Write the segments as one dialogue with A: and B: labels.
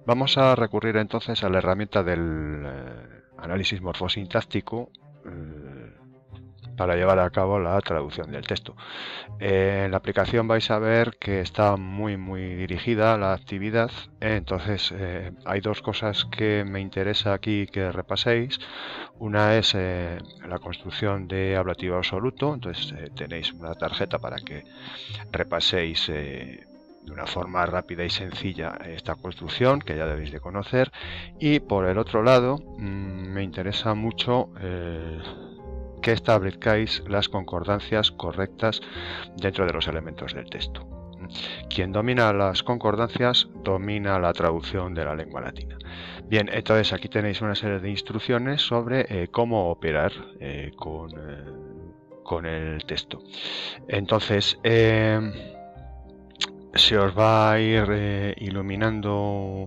A: Vamos a recurrir entonces a la herramienta del análisis morfosintáctico para llevar a cabo la traducción del texto. En la aplicación vais a ver que está muy dirigida a la actividad, entonces hay dos cosas que me interesa aquí que repaséis. Una es la construcción de ablativo absoluto, entonces tenéis una tarjeta para que repaséis de una forma rápida y sencilla esta construcción que ya debéis de conocer. Y por el otro lado me interesa mucho que establezcáis las concordancias correctas dentro de los elementos del texto. Quien domina las concordancias domina la traducción de la lengua latina. Bien, entonces aquí tenéis una serie de instrucciones sobre cómo operar con el texto. Entonces se os va a ir iluminando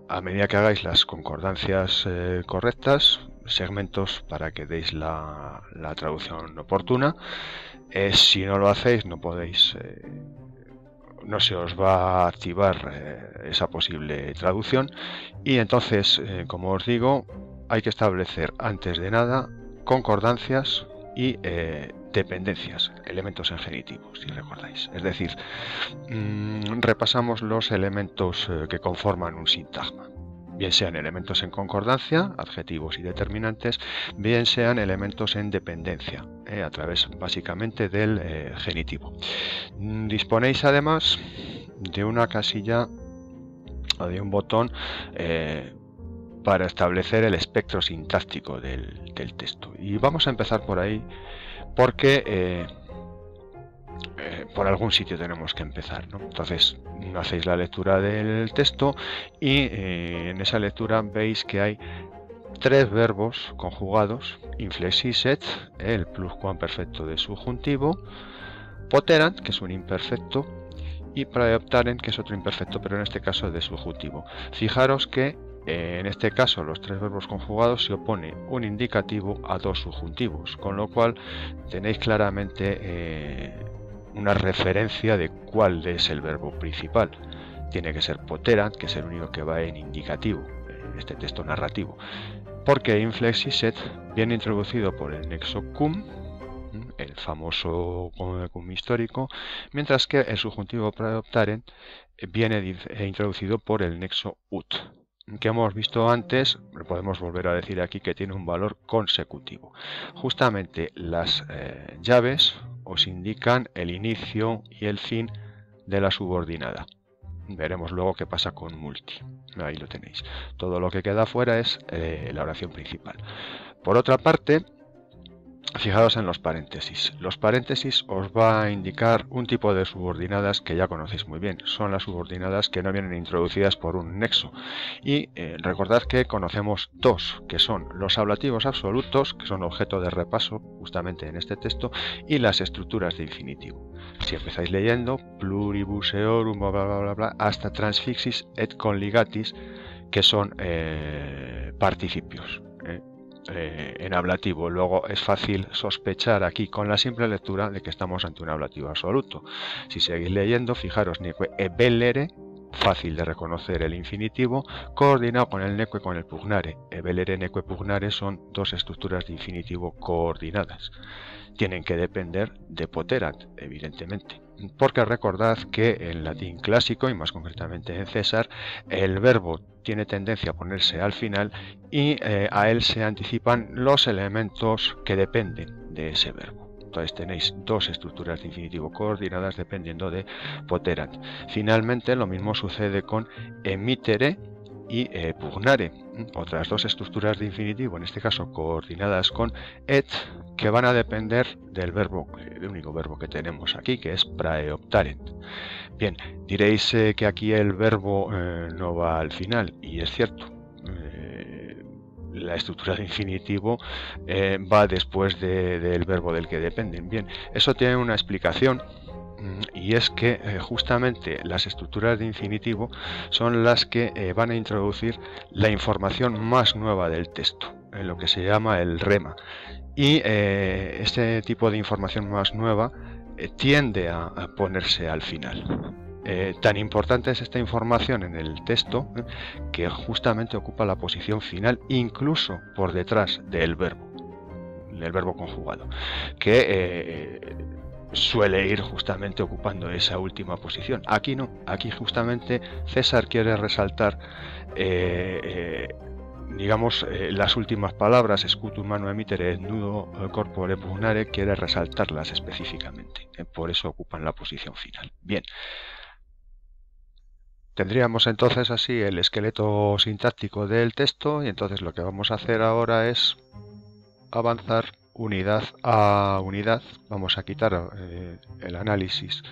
A: a medida que hagáis las concordancias correctas, segmentos para que deis la traducción oportuna. Si no lo hacéis, no podéis, no se os va a activar esa posible traducción. Y entonces, como os digo, hay que establecer antes de nada concordancias y dependencias, elementos en genitivo, si recordáis. Es decir, repasamos los elementos que conforman un sintagma. Bien sean elementos en concordancia, adjetivos y determinantes, bien sean elementos en dependencia, a través básicamente del genitivo. Disponéis además de una casilla o de un botón para establecer el espectro sintáctico del texto. Y vamos a empezar por ahí porque por algún sitio tenemos que empezar, ¿no? Entonces hacéis la lectura del texto y en esa lectura veis que hay tres verbos conjugados: inflexiset, el pluscuamperfecto de subjuntivo; poterant, que es un imperfecto; y praeoptaren, que es otro imperfecto, pero en este caso de subjuntivo. Fijaros que en este caso los tres verbos conjugados se opone un indicativo a dos subjuntivos, con lo cual tenéis claramente una referencia de cuál es el verbo principal. Tiene que ser poterant, que es el único que va en indicativo en este texto narrativo, porque inflexiset viene introducido por el nexo cum, el famoso cum histórico, mientras que el subjuntivo praeoptaren viene introducido por el nexo ut, que hemos visto antes. Podemos volver a decir aquí que tiene un valor consecutivo. Justamente las llaves os indican el inicio y el fin de la subordinada. Veremos luego qué pasa con multi. Ahí lo tenéis. Todo lo que queda fuera es la oración principal. Por otra parte, fijaos en los paréntesis. Los paréntesis os va a indicar un tipo de subordinadas que ya conocéis muy bien. Son las subordinadas que no vienen introducidas por un nexo. Y recordad que conocemos dos, que son los ablativos absolutos, que son objeto de repaso justamente en este texto, y las estructuras de infinitivo. Si empezáis leyendo pluribus eorum, bla bla bla bla, hasta transfixis et conligatis, que son participios. En ablativo. Luego es fácil sospechar aquí con la simple lectura de que estamos ante un ablativo absoluto. Si seguís leyendo, fijaros, neque ebellere, fácil de reconocer el infinitivo, coordinado con el neque con el pugnare. Ebellere, neque, pugnare son dos estructuras de infinitivo coordinadas. Tienen que depender de poterant, evidentemente, porque recordad que en latín clásico, y más concretamente en César, el verbo tiene tendencia a ponerse al final y a él se anticipan los elementos que dependen de ese verbo. Entonces tenéis dos estructuras de infinitivo coordinadas dependiendo de poterant. Finalmente lo mismo sucede con emitere y pugnare, otras dos estructuras de infinitivo, en este caso coordinadas con et, que van a depender del verbo, el único verbo que tenemos aquí, que es praeoptarent. Bien, diréis que aquí el verbo no va al final, y es cierto. La estructura de infinitivo va después del verbo del que dependen. Bien, eso tiene una explicación. Y es que justamente las estructuras de infinitivo son las que van a introducir la información más nueva del texto, en lo que se llama el rema. Y este tipo de información más nueva tiende a ponerse al final. Tan importante es esta información en el texto que justamente ocupa la posición final, incluso por detrás del verbo conjugado, que suele ir justamente ocupando esa última posición. Aquí no, aquí justamente César quiere resaltar digamos, las últimas palabras, scutum manu emitere et nudo corpore pugnare, quiere resaltarlas específicamente. Por eso ocupan la posición final. Bien. Tendríamos entonces así el esqueleto sintáctico del texto, y entonces lo que vamos a hacer ahora es avanzar unidad a unidad. Vamos a quitar el análisis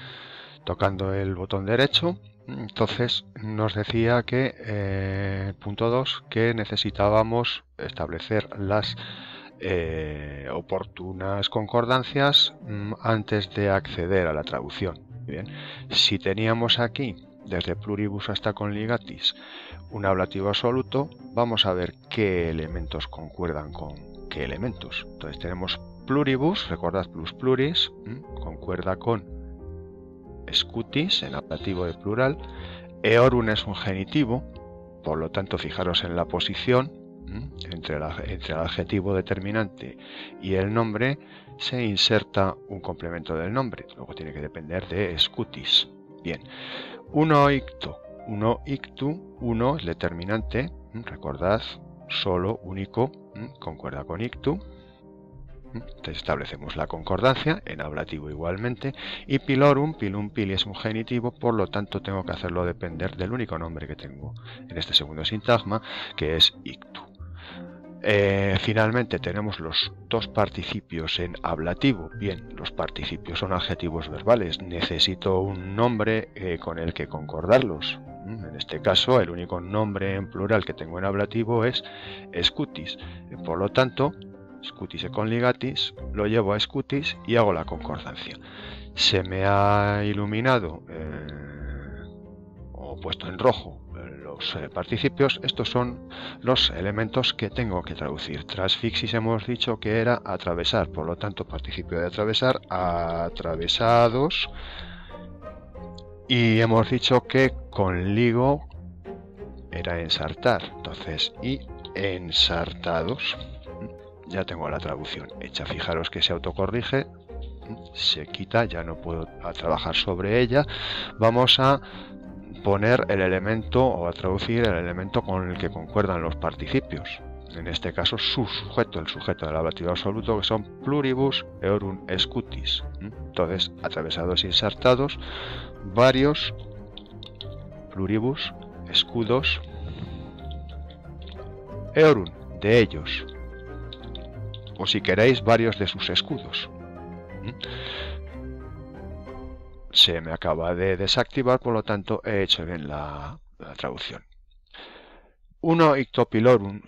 A: tocando el botón derecho. Entonces nos decía que, punto 2, que necesitábamos establecer las oportunas concordancias antes de acceder a la traducción. Bien, si teníamos aquí desde pluribus hasta conligatis un ablativo absoluto, vamos a ver qué elementos concuerdan con qué elementos. Entonces tenemos pluribus, recordad plus pluris, concuerda con scutis en ablativo de plural. Eorum es un genitivo, por lo tanto fijaros en la posición entre el adjetivo determinante y el nombre se inserta un complemento del nombre, luego tiene que depender de scutis. Bien, uno ictu, uno es determinante, recordad, solo, único, concuerda con ictu. Entonces establecemos la concordancia en ablativo igualmente, y pilorum, pilum, pili es un genitivo, por lo tanto tengo que hacerlo depender del único nombre que tengo en este segundo sintagma, que es ictu. Finalmente tenemos los dos participios en ablativo. Bien, los participios son adjetivos verbales, necesito un nombre con el que concordarlos. En este caso el único nombre en plural que tengo en ablativo es scutis, por lo tanto scutis e conligatis lo llevo a scutis y hago la concordancia. Se me ha iluminado o puesto en rojo los participios. Estos son los elementos que tengo que traducir. Transfixis hemos dicho que era atravesar, por lo tanto participio de atravesar, atravesados, y hemos dicho que conligo era ensartar, entonces y ensartados. Ya tengo la traducción hecha. Fijaros que se autocorrige, se quita, ya no puedo trabajar sobre ella. Vamos a poner el elemento o a traducir el elemento con el que concuerdan los participios. En este caso su sujeto, el sujeto del ablativo absoluto, que son pluribus eorum scutis. Entonces, atravesados y insertados, varios pluribus, escudos, eorum, de ellos, o si queréis varios de sus escudos. Se me acaba de desactivar, por lo tanto he hecho bien la traducción. Uno ictopilorum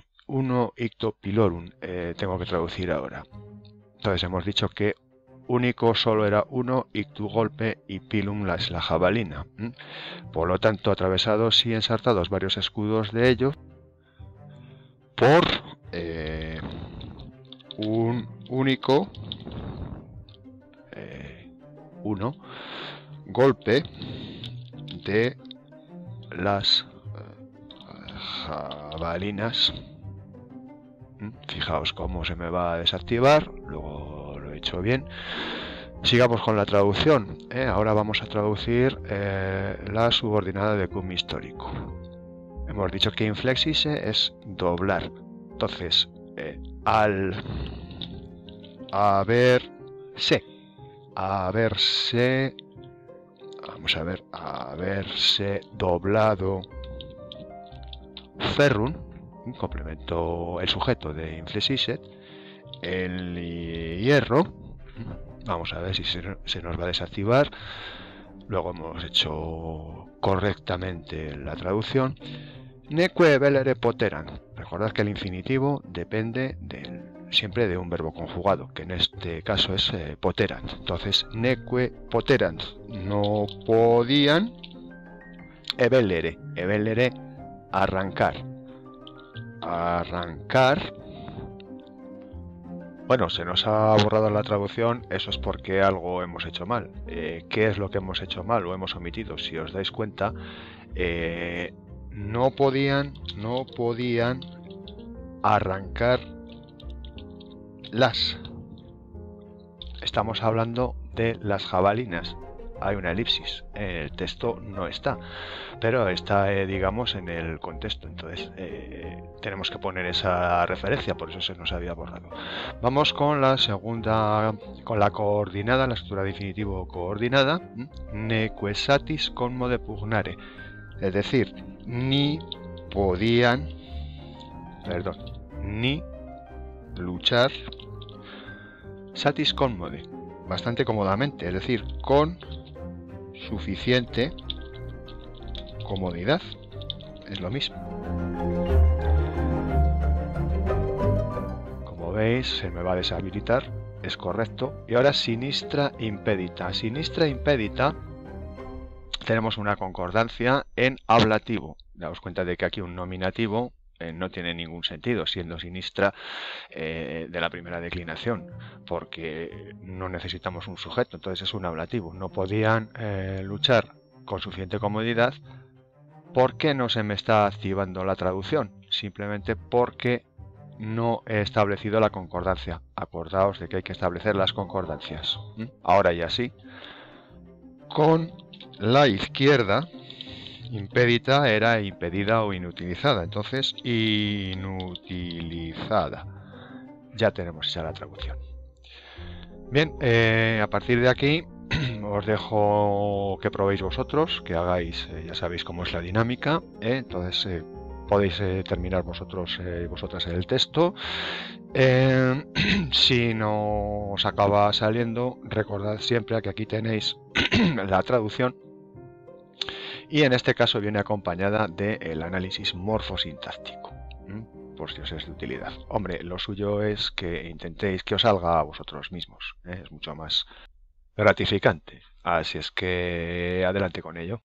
A: tengo que traducir ahora. Entonces hemos dicho que único solo era uno, ictu golpe y pilum la jabalina. Por lo tanto, atravesados y ensartados varios escudos de ellos por un único uno golpe de las jabalinas. Fijaos cómo se me va a desactivar, luego lo he hecho bien. Sigamos con la traducción. Ahora vamos a traducir la subordinada de cum histórico. Hemos dicho que inflexise es doblar. Entonces, al haberse, vamos a ver, haberse doblado ferrum, un complemento, el sujeto de inflexiset, el hierro. Vamos a ver si se nos va a desactivar. Luego hemos hecho correctamente la traducción. Neque velere poteran. Recordad que el infinitivo depende siempre de un verbo conjugado, que en este caso es poterant. Entonces, neque poterant, no podían. Evelere, arrancar. Bueno, se nos ha borrado la traducción, eso es porque algo hemos hecho mal. ¿Qué es lo que hemos hecho mal o hemos omitido? Si os dais cuenta, no podían arrancar las. Estamos hablando de las jabalinas. Hay una elipsis, en el texto no está, pero está, digamos, en el contexto. Entonces tenemos que poner esa referencia, por eso se nos había borrado. Vamos con la segunda, con la coordinada, la estructura definitivo coordinada, nequesatis commode pugnare, es decir, ni podían, ni luchar satis commode, bastante cómodamente, es decir, con suficiente comodidad, es lo mismo. Como veis, se me va a deshabilitar, es correcto. Y ahora sinistra impedita. Sinistra impedita, tenemos una concordancia en ablativo. Daos cuenta de que aquí un nominativo no tiene ningún sentido, siendo sinistra de la primera declinación, porque no necesitamos un sujeto, entonces es un ablativo. No podían luchar con suficiente comodidad. ¿Por qué no se me está activando la traducción? Simplemente porque no he establecido la concordancia. Acordaos de que hay que establecer las concordancias. Ahora ya sí. Con la izquierda, impedita era impedida o inutilizada, entonces inutilizada. Ya tenemos ya la traducción. Bien, a partir de aquí os dejo que probéis vosotros, que hagáis, ya sabéis cómo es la dinámica, entonces podéis terminar vosotros vosotras el texto. Si no os acaba saliendo, recordad siempre que aquí tenéis la traducción. Y en este caso viene acompañada del análisis morfosintáctico, por si os es de utilidad. Hombre, lo suyo es que intentéis que os salga a vosotros mismos, es mucho más gratificante. Así es que adelante con ello.